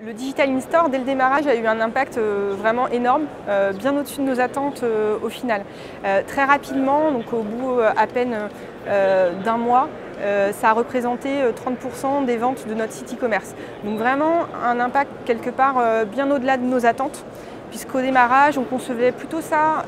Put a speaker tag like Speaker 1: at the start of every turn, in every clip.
Speaker 1: Le Digital In-Store, dès le démarrage, a eu un impact vraiment énorme, bien au-dessus de nos attentes au final. Très rapidement, donc au bout à peine d'un mois, ça a représenté 30% des ventes de notre site e-commerce. Donc vraiment un impact quelque part bien au-delà de nos attentes, puisqu'au démarrage, on concevait plutôt ça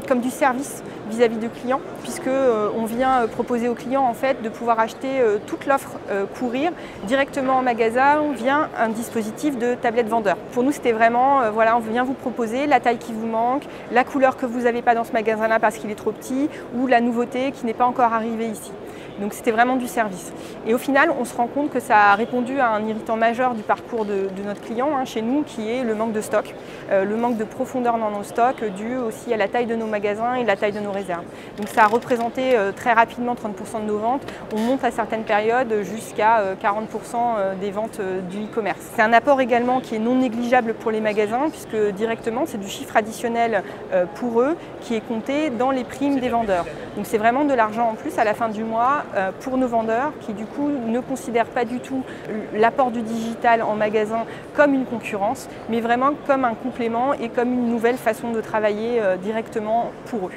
Speaker 1: comme du service vis-à-vis du client, puisqu'on vient proposer aux clients en fait, de pouvoir acheter toute l'offre Courir directement en magasin via un dispositif de tablette vendeur. Pour nous, c'était vraiment, voilà, on vient vous proposer la taille qui vous manque, la couleur que vous n'avez pas dans ce magasin-là parce qu'il est trop petit, ou la nouveauté qui n'est pas encore arrivée ici. Donc c'était vraiment du service. Et au final, on se rend compte que ça a répondu à un irritant majeur du parcours de notre client chez nous, qui est le manque de stock, le manque de profondeur dans nos stocks, dû aussi à la taille de nos magasins et la taille de nos réserves. Donc ça a représenté très rapidement 30% de nos ventes. On monte à certaines périodes jusqu'à 40% des ventes du e-commerce. C'est un apport également qui est non négligeable pour les magasins, puisque directement c'est du chiffre additionnel pour eux qui est compté dans les primes des vendeurs. Donc c'est vraiment de l'argent en plus à la fin du mois pour nos vendeurs qui du coup ne considèrent pas du tout l'apport du digital en magasin comme une concurrence, mais vraiment comme un complément et comme une nouvelle façon de travailler directement pour eux.